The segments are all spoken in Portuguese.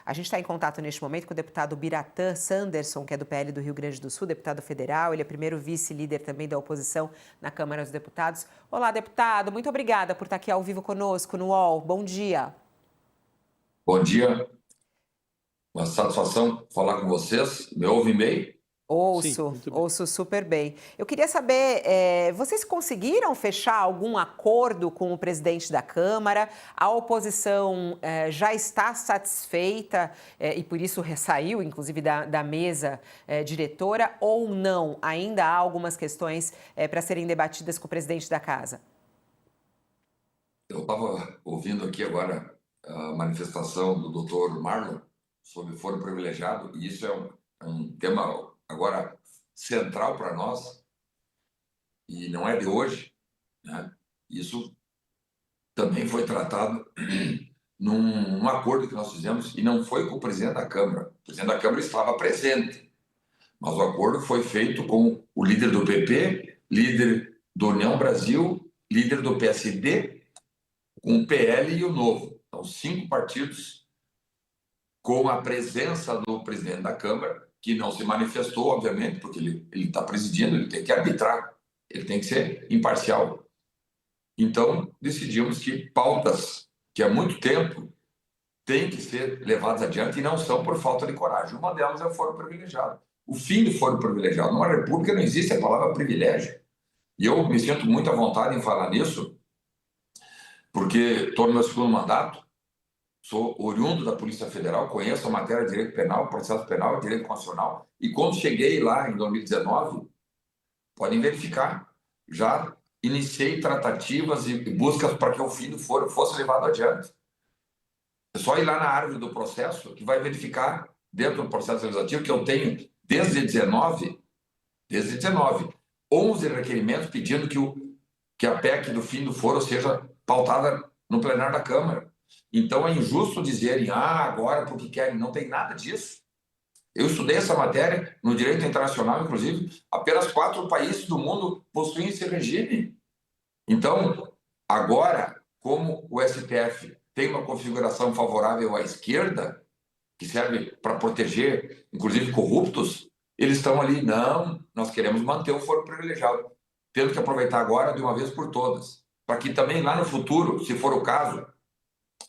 A gente está em contato neste momento com o deputado Biratã Sanderson, que é do PL do Rio Grande do Sul, deputado federal. Ele é primeiro vice-líder também da oposição na Câmara dos Deputados. Olá, deputado. Muito obrigada por estar aqui ao vivo conosco no UOL. Bom dia. Bom dia, uma satisfação falar com vocês. Me ouvem bem? Sim, muito bem. Ouço super bem. Eu queria saber, vocês conseguiram fechar algum acordo com o presidente da Câmara? A oposição já está satisfeita e por isso saiu, inclusive, da mesa diretora ou não? Ainda há algumas questões para serem debatidas com o presidente da Casa? Eu estava ouvindo aqui agora a manifestação do doutor Marlon sobre foro privilegiado, e isso é um tema agora central para nós, e não é de hoje, né? Isso também foi tratado num acordo que nós fizemos, e não foi com o presidente da Câmara. O presidente da Câmara estava presente, mas o acordo foi feito com o líder do PP, líder do União Brasil, líder do PSD, com o PL e o Novo. Então, 5 partidos com a presença do presidente da Câmara, que não se manifestou, obviamente, porque ele está presidindo, ele tem que arbitrar, ele tem que ser imparcial. Então, decidimos que pautas que há muito tempo têm que ser levadas adiante e não são por falta de coragem. Uma delas é o foro privilegiado. O fim do foro privilegiado. Numa república não existe a palavra privilégio. E eu me sinto muito à vontade em falar nisso, porque estou no meu segundo mandato, sou oriundo da Polícia Federal, conheço a matéria de direito penal, processo penal, direito constitucional, e quando cheguei lá em 2019, podem verificar, já iniciei tratativas e buscas para que o fim do foro fosse levado adiante. É só ir lá na árvore do processo que vai verificar, dentro do processo legislativo, que eu tenho, desde 19, 11 requerimentos pedindo que a PEC do fim do foro seja pautada no plenário da Câmara. Então é injusto dizerem, agora porque querem, não tem nada disso. Eu estudei essa matéria no direito internacional, inclusive, apenas 4 países do mundo possuem esse regime. Então, agora, como o STF tem uma configuração favorável à esquerda, que serve para proteger, inclusive, corruptos, eles estão ali, não, nós queremos manter o foro privilegiado, tendo que aproveitar agora de uma vez por todas, para que também lá no futuro, se for o caso,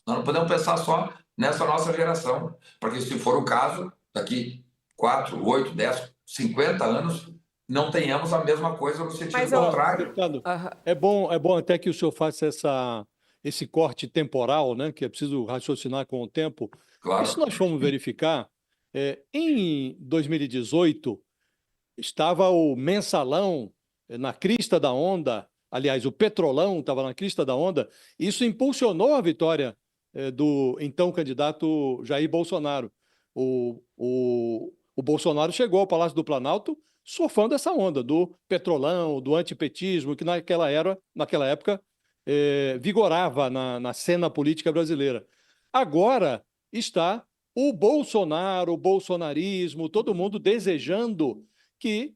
nós não podemos pensar só nessa nossa geração, porque se for o caso, daqui 4, 8, 10, 50 anos, não tenhamos a mesma coisa no sentido contrário. Deputado, é bom até que o senhor faça esse corte temporal, né, que é preciso raciocinar com o tempo. Claro. E se nós formos verificar, em 2018, estava o mensalão na crista da onda, aliás, o petrolão estava na crista da onda, isso impulsionou a vitória do então candidato Jair Bolsonaro. O Bolsonaro chegou ao Palácio do Planalto surfando essa onda do petrolão, do antipetismo, que naquela época vigorava na cena política brasileira. Agora está o Bolsonaro, o bolsonarismo, todo mundo desejando que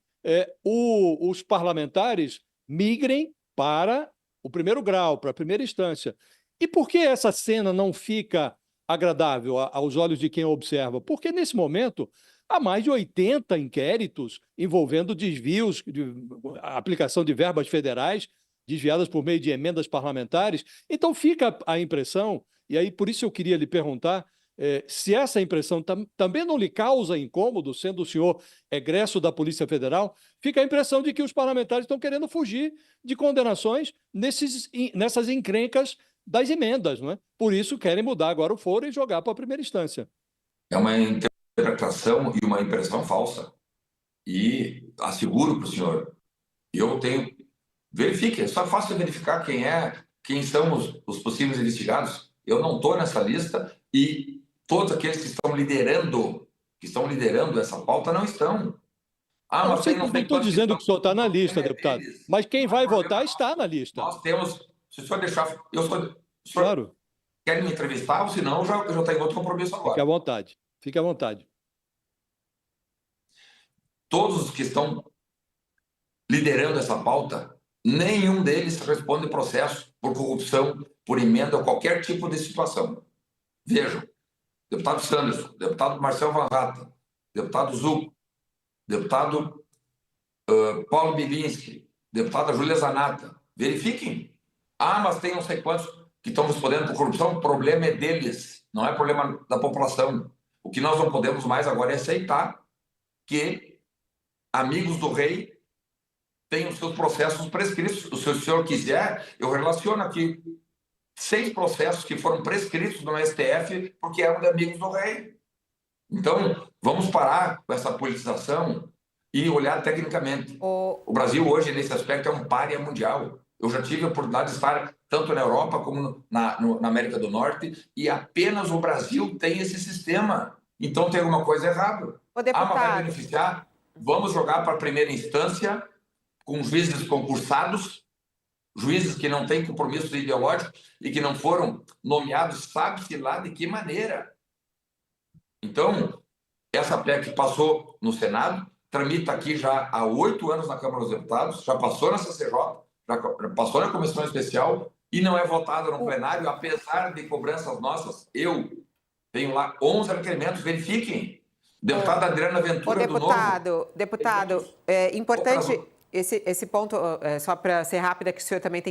os parlamentares migrem para o primeiro grau, para a primeira instância. E por que essa cena não fica agradável aos olhos de quem observa? Porque, nesse momento, há mais de 80 inquéritos envolvendo desvios, aplicação de verbas federais desviadas por meio de emendas parlamentares. Então, fica a impressão, e aí por isso eu queria lhe perguntar, se essa impressão também não lhe causa incômodo, sendo o senhor egresso da Polícia Federal, fica a impressão de que os parlamentares estão querendo fugir de condenações nessas encrencas das emendas, não é? Por isso querem mudar agora o foro e jogar para a primeira instância. É uma interpretação e uma impressão falsa. E asseguro para o senhor, verifique, é só fácil verificar quem são os possíveis investigados. Eu não estou nessa lista e todos aqueles que estão liderando essa pauta não estão. Não estou dizendo que o senhor está na lista, deputado, mas quem vai votar está na lista. Nós temos, se o senhor deixar, Claro. Quer me entrevistar, ou senão eu já tenho outro compromisso agora. Fique à vontade. Todos os que estão liderando essa pauta, nenhum deles responde processo por corrupção, por emenda ou qualquer tipo de situação. Vejam, deputado Sanderson, deputado Marcel Van Hatten, deputado Zucco, deputado Paulo Bilinski, deputada Júlia Zanata. Verifiquem. Ah, mas tem não sei quantos que estão respondendo por corrupção. O problema é deles, não é problema da população. O que nós não podemos mais agora é aceitar que amigos do rei têm os seus processos prescritos. Se o senhor quiser, eu relaciono aqui 6 processos que foram prescritos no STF porque eram de amigos do rei. Então, vamos parar com essa politização e olhar tecnicamente. O Brasil hoje, nesse aspecto, é um pária mundial. Eu já tive a oportunidade de estar tanto na Europa como na América do Norte e apenas o Brasil tem esse sistema. Então, tem alguma coisa errada. Mas vai beneficiar? Vamos jogar para a primeira instância com juízes concursados, juízes que não têm compromisso ideológico e que não foram nomeados, sabe-se lá de que maneira. Então, essa PEC passou no Senado, tramita aqui já há 8 anos na Câmara dos Deputados, já passou na CCJ, já passou na Comissão Especial e não é votada no plenário, apesar de cobranças nossas. Eu tenho lá 11 requerimentos, verifiquem. Deputada Adriana Ventura do Novo. Deputado, é importante esse ponto, só para ser rápida, que o senhor também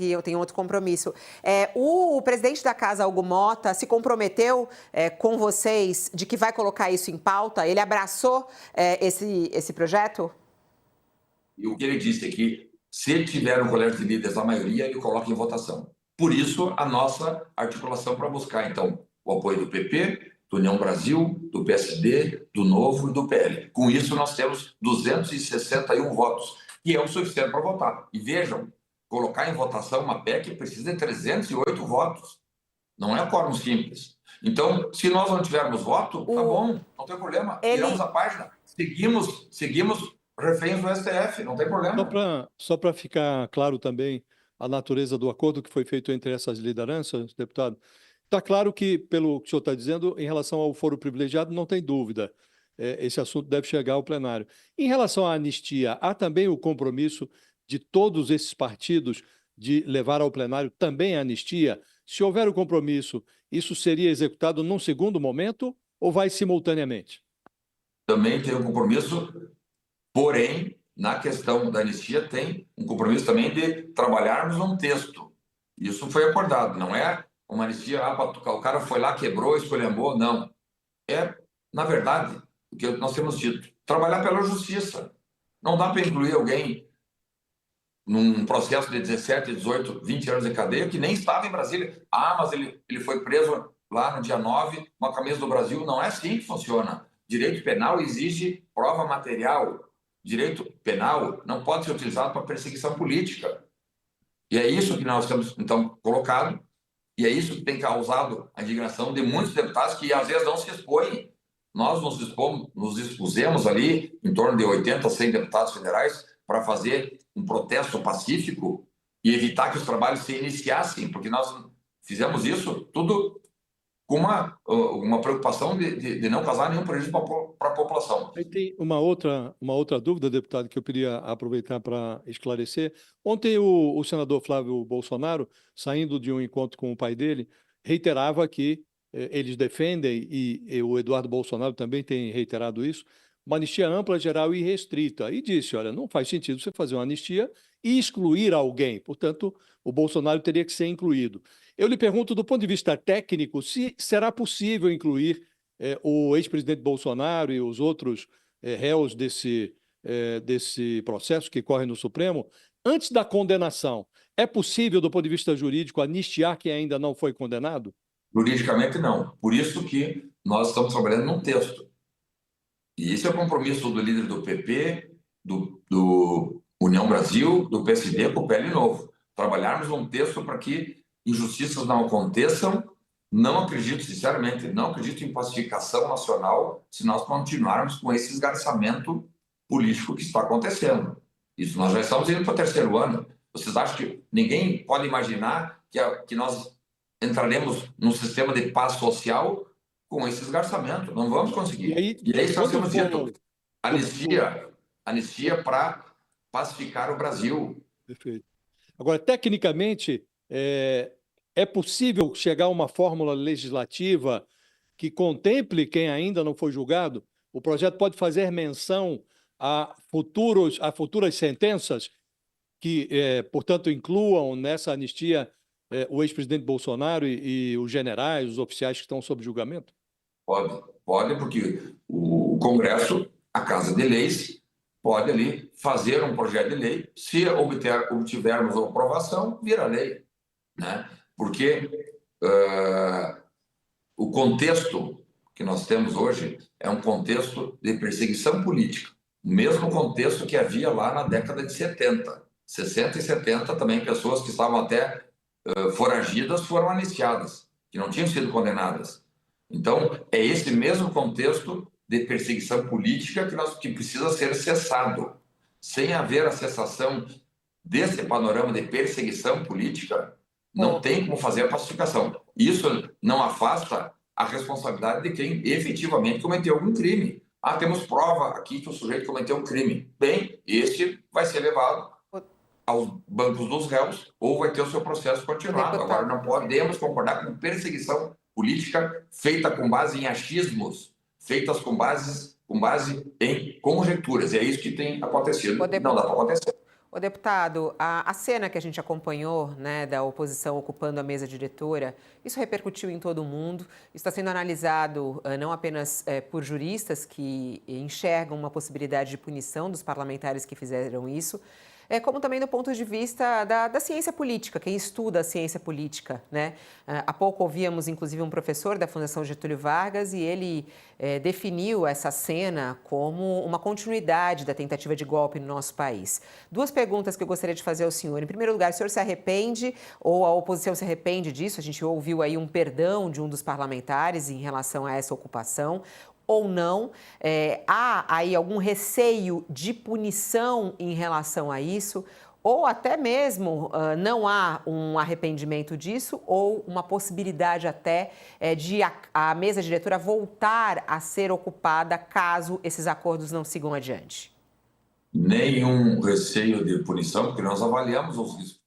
eu tenho outro compromisso. O presidente da Casa, Hugo Motta, se comprometeu com vocês de que vai colocar isso em pauta? Ele abraçou esse projeto? E o que ele disse é que, se tiver um colégio de líderes, a maioria, ele coloca em votação. Por isso, a nossa articulação para buscar, então, o apoio do PP, do União Brasil, do PSD, do Novo e do PL. Com isso, nós temos 261 votos, que é o suficiente para votar. E vejam, colocar em votação uma PEC precisa de 308 votos. Não é quórum simples. Então, se nós não tivermos voto, tá bom, não tem problema. Viramos a página. Seguimos reféns do STF, não tem problema. Só para ficar claro também a natureza do acordo que foi feito entre essas lideranças, deputado, está claro que, pelo que o senhor está dizendo, em relação ao foro privilegiado, não tem dúvida. Esse assunto deve chegar ao plenário. Em relação à anistia, há também o compromisso de todos esses partidos de levar ao plenário também a anistia? Se houver o compromisso, isso seria executado num segundo momento ou vai simultaneamente? Também tem um compromisso, porém, na questão da anistia, tem um compromisso também de trabalharmos um texto. Isso foi acordado, não é uma anistia, o cara foi lá, quebrou, esculhambou, não. Na verdade, o que nós temos dito, trabalhar pela justiça. Não dá para incluir alguém num processo de 17, 18, 20 anos de cadeia que nem estava em Brasília. Mas ele foi preso lá no dia 9, com a camisa do Brasil. Não é assim que funciona. Direito penal exige prova material. Direito penal não pode ser utilizado para perseguição política. E é isso que nós temos, então, colocado. E é isso que tem causado a indignação de muitos deputados que, às vezes, não se expõem. Nós nos expusemos ali, em torno de 80 a 100 deputados federais, para fazer um protesto pacífico e evitar que os trabalhos se iniciassem, porque nós fizemos isso tudo com uma preocupação de não causar nenhum prejuízo para a população. Aí tem uma outra dúvida, deputado, que eu queria aproveitar para esclarecer. Ontem o senador Flávio Bolsonaro, saindo de um encontro com o pai dele, reiterava que eles defendem, e o Eduardo Bolsonaro também tem reiterado isso, uma anistia ampla, geral e restrita. E disse, olha, não faz sentido você fazer uma anistia e excluir alguém. Portanto, o Bolsonaro teria que ser incluído. Eu lhe pergunto, do ponto de vista técnico, se será possível incluir o ex-presidente Bolsonaro e os outros réus desse processo que corre no Supremo, antes da condenação. É possível, do ponto de vista jurídico, anistiar quem ainda não foi condenado? Juridicamente, não. Por isso que nós estamos trabalhando num texto. E esse é o compromisso do líder do PP, do União Brasil, do PSD com o PL Novo. Trabalharmos um texto para que injustiças não aconteçam. Não acredito, sinceramente, não acredito em pacificação nacional se nós continuarmos com esse esgarçamento político que está acontecendo. Isso nós já estamos indo para o 3º ano. Vocês acham que ninguém pode imaginar que nós entraremos num sistema de paz social com esse esgarçamento? Não vamos conseguir. E aí nós temos dito anistia para pacificar o Brasil. Perfeito. Agora, tecnicamente, é possível chegar a uma fórmula legislativa que contemple quem ainda não foi julgado? O projeto pode fazer menção a futuras sentenças que, portanto, incluam nessa anistia o ex-presidente Bolsonaro e os generais, os oficiais que estão sob julgamento? Pode, porque o Congresso, a Casa de Leis, pode ali fazer um projeto de lei, se obtivermos a aprovação, vira lei, né? Porque o contexto que nós temos hoje é um contexto de perseguição política, o mesmo contexto que havia lá na década de 70. 60 e 70 também pessoas que estavam até foragidas foram anistiadas, que não tinham sido condenadas. Então, é esse mesmo contexto de perseguição política que precisa ser cessado. Sem haver a cessação desse panorama de perseguição política, não tem como fazer a pacificação. Isso não afasta a responsabilidade de quem efetivamente cometeu algum crime. Temos prova aqui que o sujeito cometeu um crime. Bem, este vai ser levado aos bancos dos réus ou vai ter o seu processo continuado. Agora, não podemos concordar com perseguição política feita com base em achismos, feitas com base em conjecturas. E é isso que tem acontecido. Não dá para acontecer. Ô, deputado, a cena que a gente acompanhou, né, da oposição ocupando a mesa diretora, isso repercutiu em todo o mundo. Isso está sendo analisado não apenas por juristas que enxergam uma possibilidade de punição dos parlamentares que fizeram isso, como também do ponto de vista da ciência política, quem estuda a ciência política, né? Há pouco ouvíamos, inclusive, um professor da Fundação Getúlio Vargas e ele definiu essa cena como uma continuidade da tentativa de golpe no nosso país. Duas perguntas que eu gostaria de fazer ao senhor. Em primeiro lugar, o senhor se arrepende ou a oposição se arrepende disso? A gente ouviu aí um perdão de um dos parlamentares em relação a essa ocupação. Ou não, há aí algum receio de punição em relação a isso, ou até mesmo não há um arrependimento disso, ou uma possibilidade até de a mesa diretora voltar a ser ocupada caso esses acordos não sigam adiante? Nenhum receio de punição, porque nós avaliamos os riscos,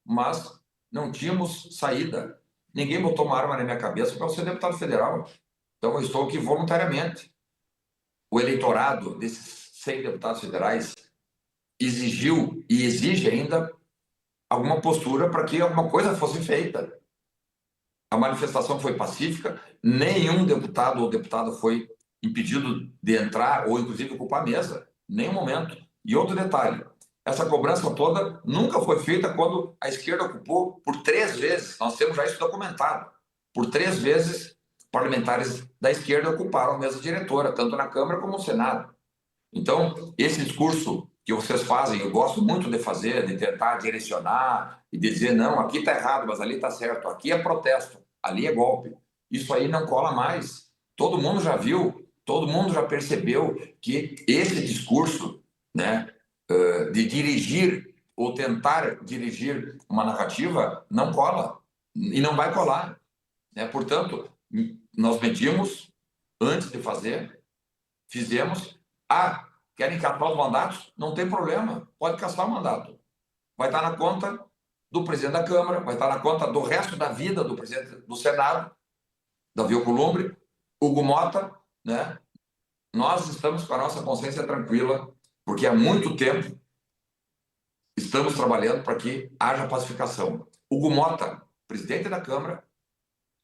mas não tínhamos saída. Ninguém botou uma arma na minha cabeça para eu ser deputado federal. Então, eu estou aqui voluntariamente. O eleitorado desses 100 deputados federais exigiu e exige ainda alguma postura para que alguma coisa fosse feita. A manifestação foi pacífica, nenhum deputado ou deputada foi impedido de entrar ou, inclusive, ocupar a mesa, em nenhum momento. E outro detalhe, essa cobrança toda nunca foi feita quando a esquerda ocupou por 3 vezes, nós temos já isso documentado, por 3 vezes parlamentares da esquerda ocuparam a mesa diretora, tanto na Câmara como no Senado. Então, esse discurso que vocês fazem, eu gosto muito de fazer, de tentar direcionar e de dizer, não, aqui está errado, mas ali está certo, aqui é protesto, ali é golpe. Isso aí não cola mais. Todo mundo já viu, todo mundo já percebeu que esse discurso, né, de dirigir ou tentar dirigir uma narrativa não cola e não vai colar. Né? Portanto, nós medimos antes de fazer, fizemos. Querem caçar os mandatos? Não tem problema, pode caçar o mandato. Vai estar na conta do presidente da Câmara, vai estar na conta do resto da vida do presidente do Senado, Davi Alcolumbre, Hugo Mota, né? Nós estamos com a nossa consciência tranquila, porque há muito tempo estamos trabalhando para que haja pacificação. Hugo Mota, presidente da Câmara,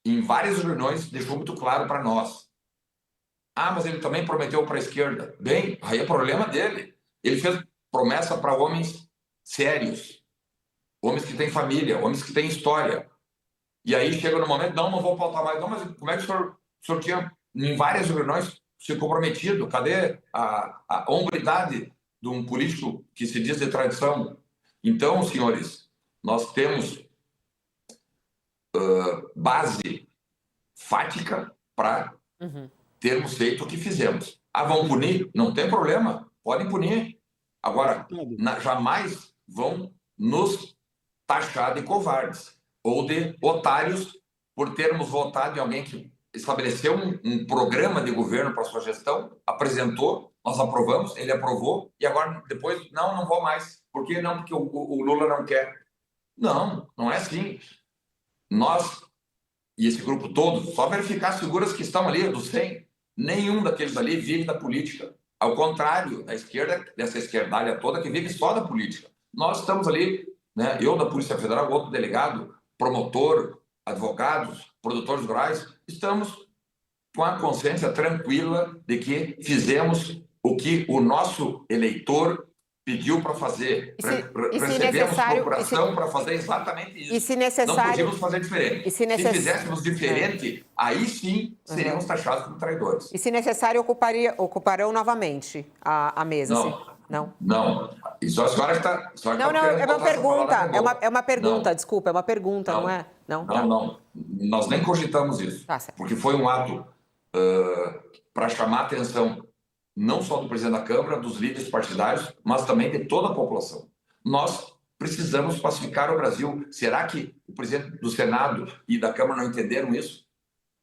em várias reuniões deixou muito claro para nós. Mas ele também prometeu para a esquerda. Bem, aí é problema dele. Ele fez promessa para homens sérios, homens que têm família, homens que têm história. E aí chega no momento, não vou pautar mais. Não, mas como é que o senhor tinha, em várias reuniões, se comprometido? Cadê a hombridade de um político que se diz de tradição? Então, senhores, nós temos base fática para termos feito o que fizemos. Vão punir? Não tem problema, podem punir. Agora, jamais vão nos taxar de covardes ou de otários por termos votado em alguém que estabeleceu um programa de governo para sua gestão, apresentou, nós aprovamos, ele aprovou, e agora depois, não vou mais. Por que não? Porque o Lula não quer. Não é assim. Nós e esse grupo todo, só verificar as figuras que estão ali, dos 100, nenhum daqueles ali vive da política. Ao contrário da esquerda, dessa esquerdalha toda que vive só da política. Nós estamos ali, né, eu da Polícia Federal, outro delegado, promotor, advogados, produtores rurais, estamos com a consciência tranquila de que fizemos o que o nosso eleitor pediu para fazer. Recebemos procuração para fazer exatamente isso. E se necessário, não podíamos fazer diferente. Se fizéssemos diferente, aí sim seríamos taxados como traidores. E se necessário, ocuparão novamente a mesa? Não. Assim? Não. Não. Isso a senhora está... Não, é uma pergunta. É uma pergunta, não. Desculpa, é uma pergunta, não é? Não. Nós nem cogitamos isso. Tá certo. Porque foi um ato para chamar a atenção não só do presidente da Câmara, dos líderes partidários, mas também de toda a população. Nós precisamos pacificar o Brasil. Será que o presidente do Senado e da Câmara não entenderam isso?